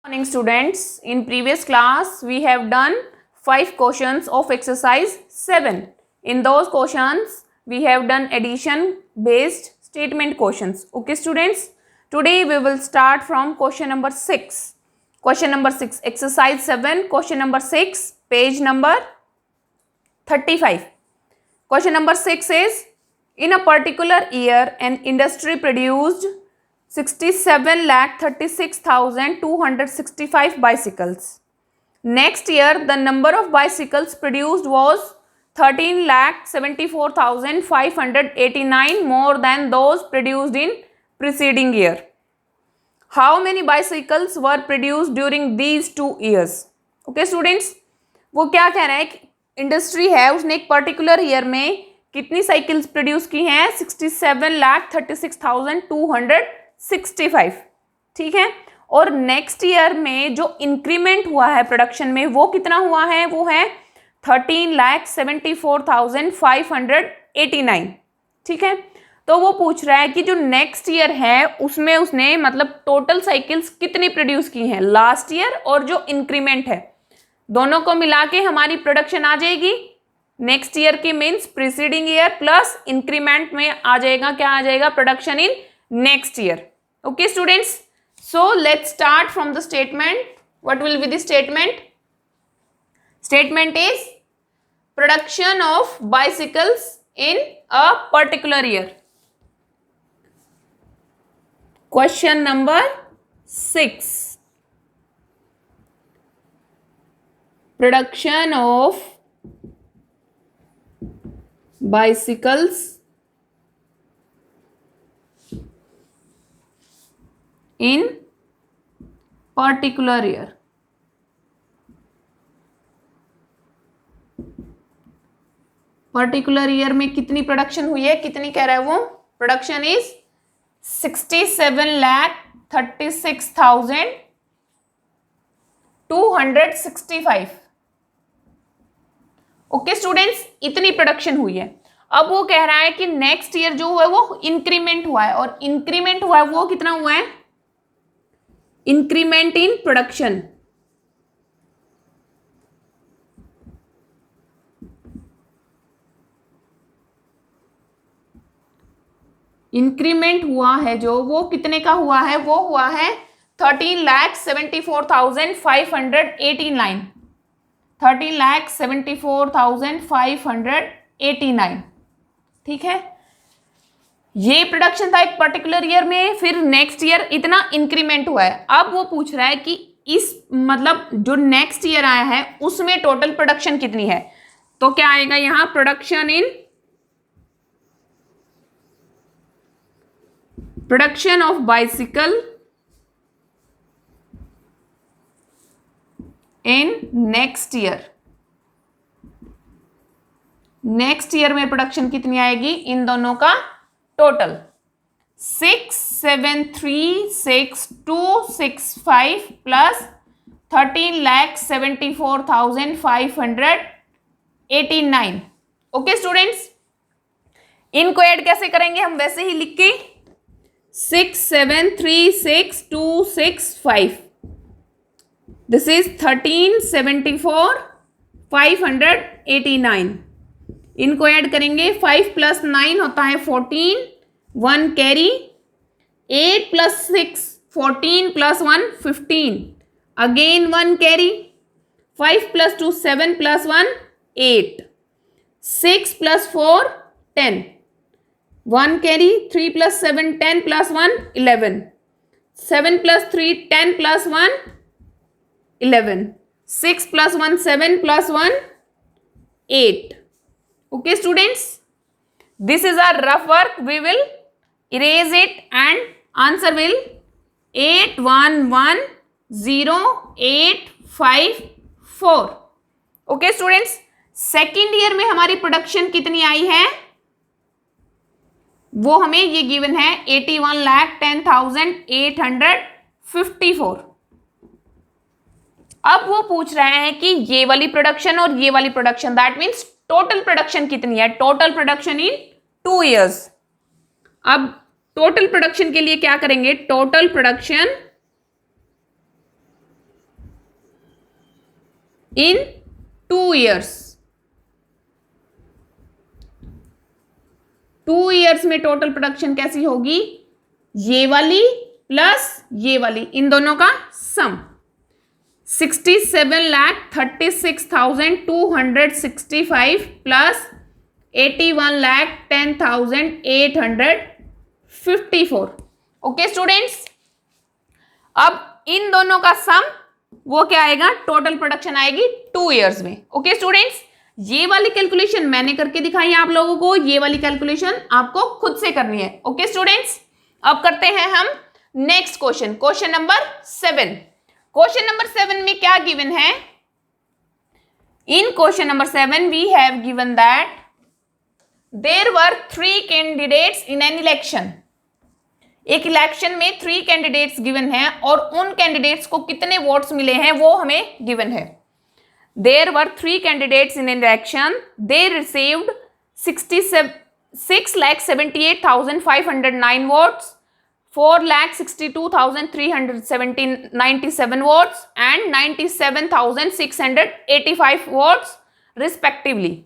Morning students, in previous class we have done 5 questions of exercise 7. In those questions we have done addition based statement questions. Okay students, today we will start from question number 6. Question number 6, exercise 7, question number 6, page number 35. Question number 6 is, in a particular year an industry produced 67,36,265 bicycles. Next year, the number of bicycles produced was 13,74,589 more than those produced in preceding year. How many bicycles were produced during these 2 years? Okay students, वो क्या कह रहा है कि industry है उसने एक particular year में कितनी साइकिल्स प्रोड्यूस की हैं 67,36,265. ठीक है, और नेक्स्ट ईयर में जो इंक्रीमेंट हुआ है प्रोडक्शन में वो कितना हुआ है, वो है 13,74,589. ठीक है, तो वो पूछ रहा है कि जो नेक्स्ट ईयर है उसमें उसने मतलब टोटल साइकिल्स कितनी प्रोड्यूस की हैं लास्ट ईयर और जो इंक्रीमेंट है दोनों को मिला के हमारी प्रोडक्शन आ जाएगी नेक्स्ट ईयर की means preceding year plus increment में आ जाएगा, क्या आ जाएगा, production in next year. Okay students, so let's start from the statement. What will be the statement? Statement is production of bicycles in a particular year. Question number 6, production of bicycles in particular year. Particular year में कितनी production हुई है, कितनी कह रहा है वो, production is 67,36,265. Okay students, इतनी प्रोडक्शन हुई है. अब वो कह रहा है कि नेक्स्ट ईयर जो हुआ है वो इंक्रीमेंट हुआ है, और इंक्रीमेंट हुआ है वो कितना हुआ है, इंक्रीमेंट इन प्रोडक्शन. इंक्रीमेंट हुआ है जो वो कितने का हुआ है, वो हुआ है 13,74,589. 13,74,589. ठीक है, ये प्रोडक्शन था एक पर्टिकुलर ईयर में, फिर नेक्स्ट ईयर इतना इंक्रीमेंट हुआ है. अब वो पूछ रहा है कि इस मतलब जो नेक्स्ट ईयर आया है उसमें टोटल प्रोडक्शन कितनी है. तो क्या आएगा यहां, production of bicycle in next year. Next year में प्रोडक्शन कितनी आएगी, इन दोनों का टोटल 673,6,265 प्लस 13,74,589. ओके स्टूडेंट्स, इनको ऐड कैसे करेंगे हम, वैसे ही लिख के 673,6,265. This is 13,74,589. इनको ऐड करेंगे, 5 + 9 होता है 14, 1 carry, 8 + 6 14 + 1 15, again 1 carry, 5 + 2 7 + 1 8, 6 + 4 10, 1 carry, 3 + 7 10 + 1 11, 7 + 3 10 + 1 11, 6 + 1 7 + 1 8. Okay students, this is our rough work. We will erase it and answer will 8110,854. Okay students, second year में हमारी प्रोडक्शन कितनी आई है वो हमें ये गिवन है 81,10,854. अब वो पूछ रहे हैं कि ये वाली प्रोडक्शन और ये वाली production, that means total production कितनी है, टोटल प्रोडक्शन इन 2 years. अब टोटल प्रोडक्शन के लिए क्या करेंगे, total production in 2 years. 2 years में टोटल प्रोडक्शन कैसी होगी, ये वाली प्लस ये वाली, इन दोनों का सम 67,36,265 प्लस 81,10,854। ओके स्टूडेंट्स, अब इन दोनों का सम वो क्या आएगा, टोटल प्रोडक्शन आएगी 2 ईयर्स में। ओके स्टूडेंट्स, ये वाली कैलकुलेशन मैंने करके दिखाई है आप लोगों को, ये वाली कैलकुलेशन आपको खुद से करनी है। ओके स्टूडेंट्स, अब करते हैं हम next question, question number 7। Question number 7 में क्या गिवन है, in question number 7 we have given that there were 3 candidates in an election. एक इलेक्शन में 3 कैंडिडेट्स गिवन है और उन कैंडिडेट्स को कितने वोट्स मिले हैं वो हमें गिवन है। There were 3 candidates in election, they received 6,78,509 votes, 4,62,397 votes and 97,685 votes respectively.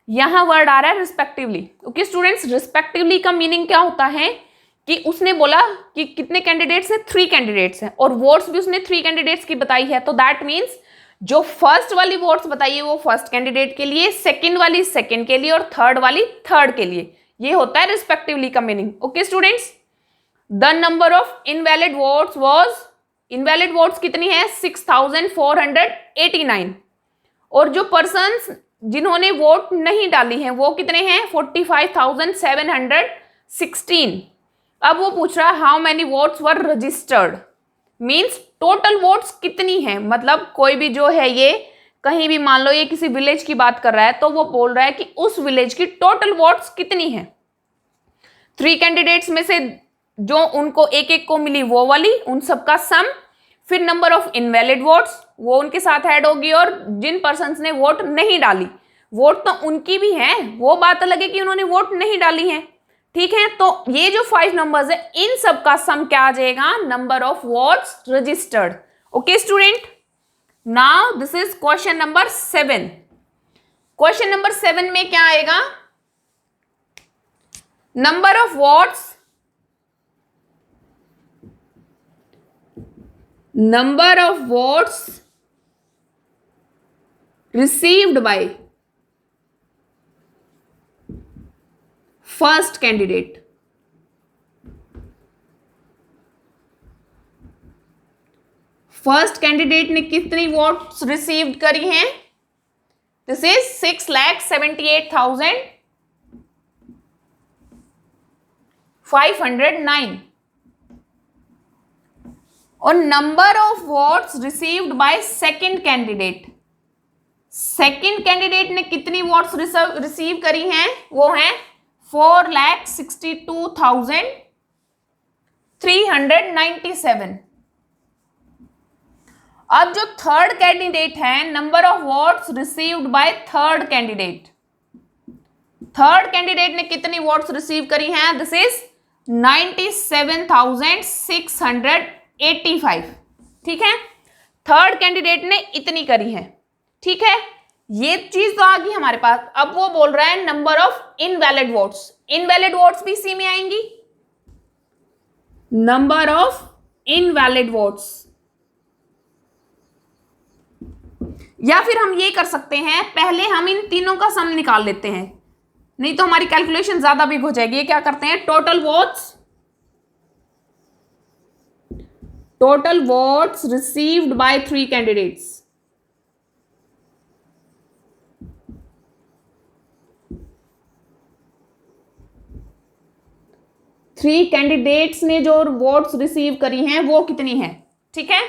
यहां वर्ड आ रहा है रिस्पेक्टिवली। ओके स्टूडेंट्स, रिस्पेक्टिवली का मीनिंग क्या होता है कि उसने बोला कि कितने कैंडिडेट्स हैं, 3 कैंडिडेट्स हैं और वोट्स भी उसने 3 कैंडिडेट्स की बताई है, तो दैट मीन्स जो फर्स्ट वाली वोट्स बताई है वो फर्स्ट कैंडिडेट के लिए, सेकंड वाली सेकंड के लिए और थर्ड वाली थर्ड के लिए। ये होता है रिस्पेक्टिवली का meaning. Okay students, the number of invalid votes was, invalid votes कितनी है, 6,489 और जो पर्सन्स जिन्होंने वोट नहीं डाली हैं वो कितने हैं, 45,716। अब वो पूछ रहा है how many votes were registered, means total votes कितनी है। मतलब कोई भी जो है ये कहीं भी मान लो ये किसी विलेज की बात कर रहा है तो वो बोल रहा है कि उस विलेज की टोटल वोट्स कितनी है। 3 कैंडिडेट्स में से जो उनको एक एक को मिली वो वाली, उन सबका सम, फिर नंबर ऑफ इनवैलिड वोट्स वो उनके साथ ऐड होगी और जिन पर्सन्स ने वोट नहीं डाली, वोट तो उनकी भी है, वो बात अलग है कि उन्होंने वोट नहीं डाली है। ठीक है, तो ये जो 5 नंबर्स है इन सब का सम क्या आ जाएगा, number of votes registered. Okay student, now this is question number 7। Question number 7 में क्या आएगा, number of votes, number of votes received by first candidate। First candidate ने कितनी वोट्स रिसीव करी हैं, दिस इज 6,78,509 और number of votes received by second candidate, second candidate ने कितनी वोट्स रिसीव करी हैं, वो हैं 4,62,397। अब जो थर्ड कैंडिडेट है, number of votes received by third candidate, third candidate ने कितनी वोट्स रिसीव करी हैं, दिस इज 97,685। ठीक है, थर्ड कैंडिडेट ने इतनी करी है। ठीक है, ये चीज तो आ गई हमारे पास। अब वो बोल रहा है number of invalid votes, invalid votes भी इसी में आएंगी, नंबर ऑफ इनवैलिड वोट्स। या फिर हम ये कर सकते हैं, पहले हम इन तीनों का सम निकाल लेते हैं, नहीं तो हमारी कैलकुलेशन ज्यादा बिग हो जाएगी। ये क्या करते हैं, total votes received by 3 candidates, three candidates ने जो वोट्स रिसीव करी हैं वो कितनी है। ठीक है,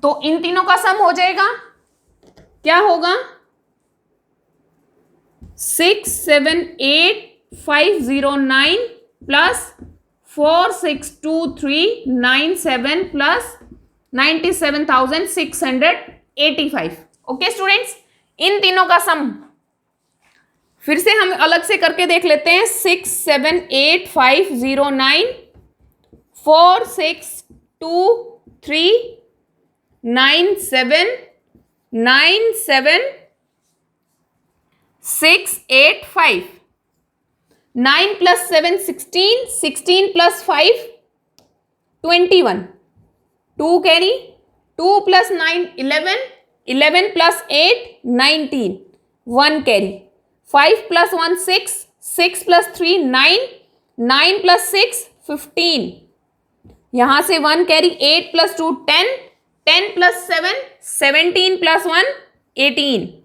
तो इन तीनों का सम हो जाएगा, क्या होगा, 6,78,509 प्लस 4,62397 प्लस 97,685। ओके स्टूडेंट्स, इन तीनों का सम फिर से हम अलग से करके देख लेते हैं। 6,78,509 4,623 9,7,9,7,6,8,5. 9 plus 7 16, 16 plus 5 21. 2 carry, 2 plus 9 11, 11 plus 8 19. 1 carry. 5 plus 1 6, 6 plus 3 9, 9 plus 6 15. यहां से 1 carry, 8 plus 2 10, 10 plus 7 17 plus 1 18.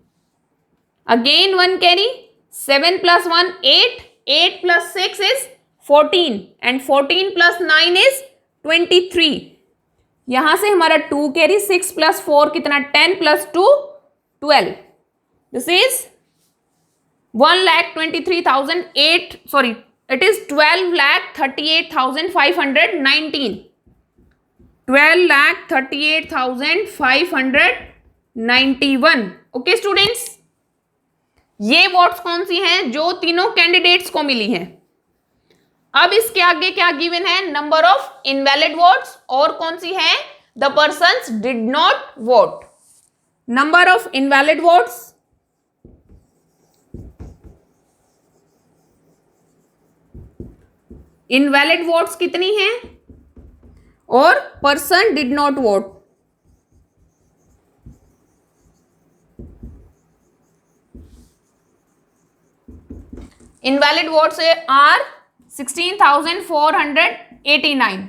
Again 1 carry, 7 plus 1 8, 8 plus 6 is 14 and 14 plus 9 is 23. यहां से हमारा 2 कैरी, 6 plus 4 कितना, 10 plus 2 12. This is 1,23,008, sorry, it is 12,38,519. 12,38,591. Okay students, ये votes कौन सी हैं जो तीनों कैंडिडेट्स को मिली हैं. अब इसके आगे क्या गिवन है, नंबर ऑफ इनवैलिड वोट्स, और कौन सी है, the persons did not vote. Number of invalid votes, invalid votes कितनी हैं और person did not vote. Invalid votes are 16,489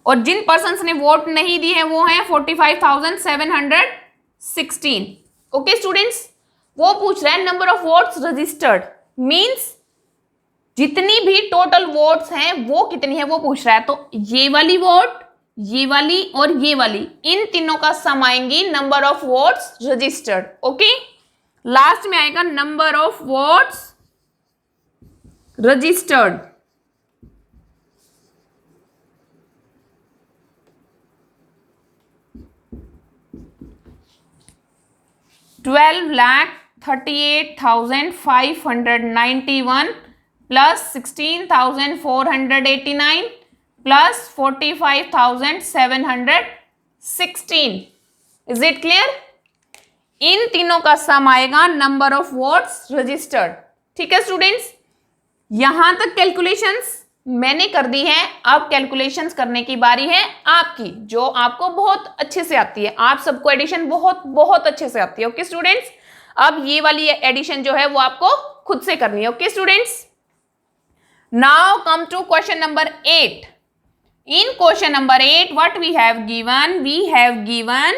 और जिन पर्सन्स ने वोट नहीं दी है वो हैं 45,716. ओके स्टूडेंट्स, वो पूछ रहा है number of votes registered, means जितनी भी टोटल वोट्स हैं वो कितनी है वो पूछ रहा है. तो ये वाली वोट, ये वाली और ये वाली, इन तीनों का सम आएंगी number of votes registered. Okay, last में आएगा number of votes registered. $12,38,591 plus 16,489 plus 45,716. Is it clear? इन तीनों का सम आएगा नंबर ऑफ वोट्स रजिस्टर्ड. ठीक है स्टूडेंट्स, यहां तक कैलकुलेशंस मैंने कर दी है. अब कैलकुलेशंस करने की बारी है आपकी, जो आपको बहुत अच्छे से आती है. आप सबको एडिशन बहुत बहुत अच्छे से आती है. ओके स्टूडेंट्स, अब ये वाली एडिशन जो है वो आपको खुद से करनी है. Okay students, now come to question number 8. In question number 8 what we have given, we have given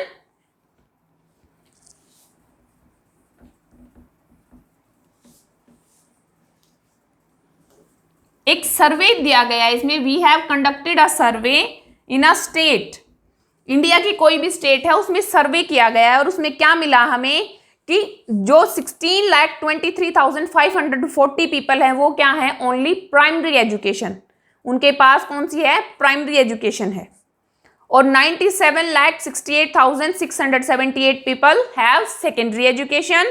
एक सर्वे दिया गया है. इसमें we have conducted a survey in a state. India की कोई भी स्टेट है उसमें सर्वे किया गया है और उसमें क्या मिला हमें कि जो 16,23,540 पीपल हैं वो क्या है, ओनली प्राइमरी एजुकेशन. उनके पास कौन सी है, प्राइमरी एजुकेशन है. और 97,68,678 people have secondary education.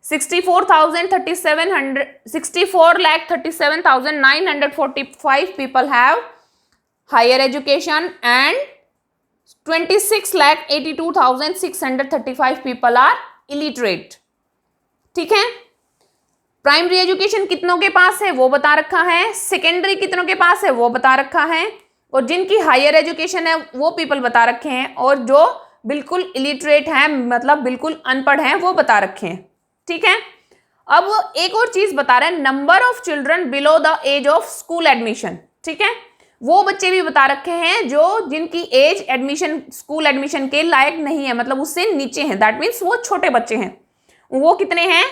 64,37,945 people have higher education and 26,82,635 people are illiterate. ठीक है, प्राइमरी एजुकेशन कितनों के पास है वो बता रखा है, सेकेंडरी कितनों के पास है वो बता रखा है, और जिनकी हायर एजुकेशन है वो पीपल बता रखे हैं, और जो बिल्कुल इलिटरेट हैं मतलब बिल्कुल अनपढ़ हैं वो बता रखे हैं. ठीक है, अब एक और चीज बता रहे हैं, number of children below the age of school admission. ठीक है, वो बच्चे भी बता रखे हैं जो जिनकी एज एडमिशन, स्कूल एडमिशन के लायक नहीं है, मतलब उससे नीचे हैं. दैट मीन्स वो छोटे बच्चे हैं. वो कितने हैं,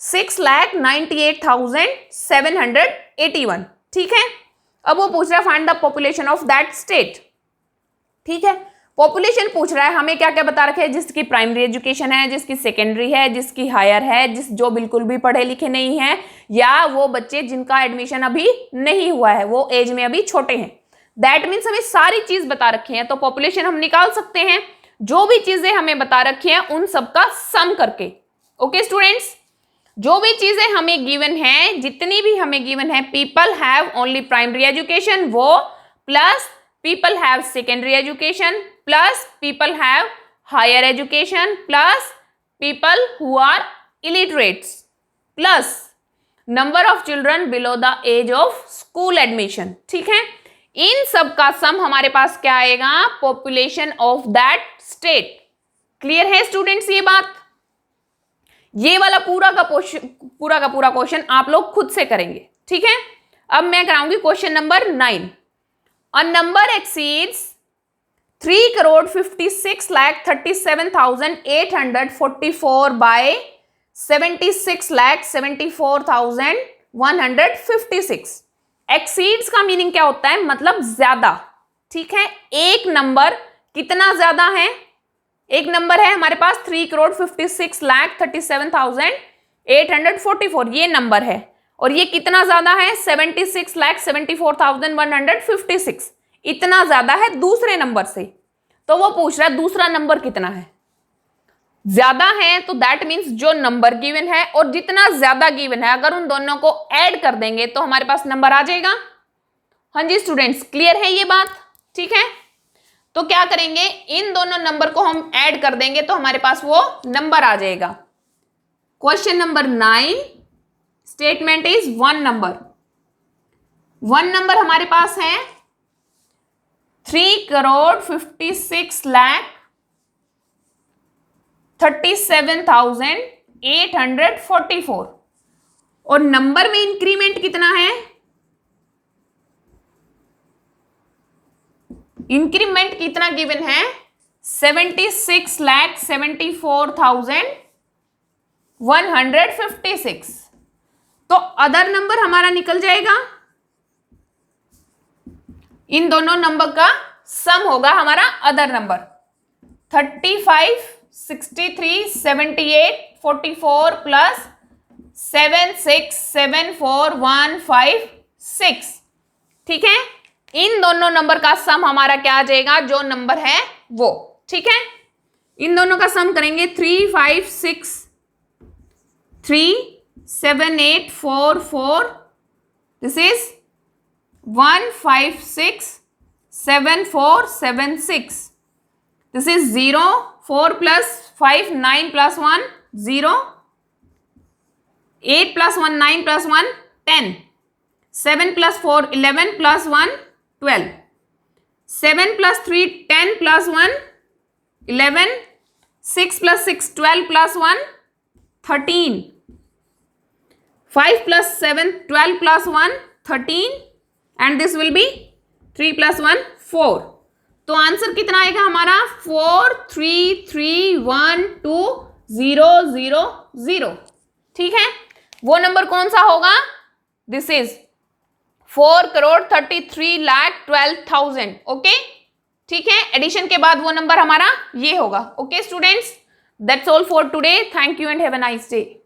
6,98,781. ठीक है, अब वो पूछ रहा है find the population of that state. ठीक है, पॉपुलेशन पूछ रहा है, हमें क्या क्या बता रखे हैं, जिसकी प्राइमरी एजुकेशन है, जिसकी सेकेंडरी है, जिसकी हायर है, जो बिल्कुल भी पढ़े लिखे नहीं है, या वो बच्चे जिनका एडमिशन अभी नहीं हुआ है, वो एज में अभी छोटे हैं. दैट मीन्स हमें सारी चीज बता रखी है, तो पॉपुलेशन हम निकाल सकते हैं जो भी चीजें हमें बता रखी हैं उन सबका सम करके. ओके स्टूडेंट्स, जो भी चीजें हमें गिवन है, जितनी भी हमें गिवन है, people have only primary education वो, plus people have secondary education, plus people have higher education plus people who are illiterates plus number of children below the age of school admission. ठीक है, इन सब का सम हमारे पास क्या आएगा? Population of that state. Clear है students ये बात? ये वाला पूरा का पूरा क्वेश्चन आप लोग खुद से करेंगे. ठीक है, अब मैं कराऊंगी question number 9. A number exceeds 3,56,37,844 by 76,74,156. Exceeds का मीनिंग क्या होता है? मतलब ज्यादा. ठीक है, एक नंबर कितना ज्यादा है? एक नंबर है हमारे पास 3,56,37,844, ये नंबर है. और ये कितना ज्यादा है? 76,74,156. इतना ज्यादा है दूसरे नंबर से. तो वो पूछ रहा है दूसरा नंबर कितना है. ज्यादा है तो दैट मीन्स जो नंबर गिवन है और जितना ज्यादा गिवन है, अगर उन दोनों को ऐड कर देंगे तो हमारे पास नंबर आ जाएगा. हाँ जी स्टूडेंट्स, क्लियर है ये बात? ठीक है, तो क्या करेंगे, इन दोनों नंबर को हम ऐड कर देंगे तो हमारे पास वो नंबर आ जाएगा. Question number 9 statement is 1 number. 1 number हमारे पास है 3,56,37,844 और नंबर में इंक्रीमेंट कितना है? इंक्रीमेंट कितना गिवन है? 76,74,156. तो अदर नंबर हमारा निकल जाएगा. इन दोनों नंबर का सम होगा हमारा अदर नंबर. 35, 63, 78, 44 प्लस 76,74,156. ठीक है, इन दोनों नंबर का सम हमारा क्या आ जाएगा? जो नंबर है वो. ठीक है, इन दोनों का सम करेंगे 3,5,6,3,7,8,4,4. This is 156,74,76. This is 0, 4 plus 5, 9 plus 1, 0, 8 plus 1, 9 plus 1, 10, 7 plus 4, 11 plus 1, 12, 7 plus 3, 10 plus 1, 11, 6 plus 6, 12 plus 1, 13, 5 plus 7, 12 plus 1, 13 and this will be 3 plus 1, 4. तो आंसर कितना आएगा हमारा? 4,3,3,1,2,0,0,0. ठीक है, वो नंबर कौन सा होगा? This is 4,33,12,000. ओके, ठीक है, एडिशन के बाद वो नंबर हमारा ये होगा. Okay students, that's all for today. Thank you and have a nice day.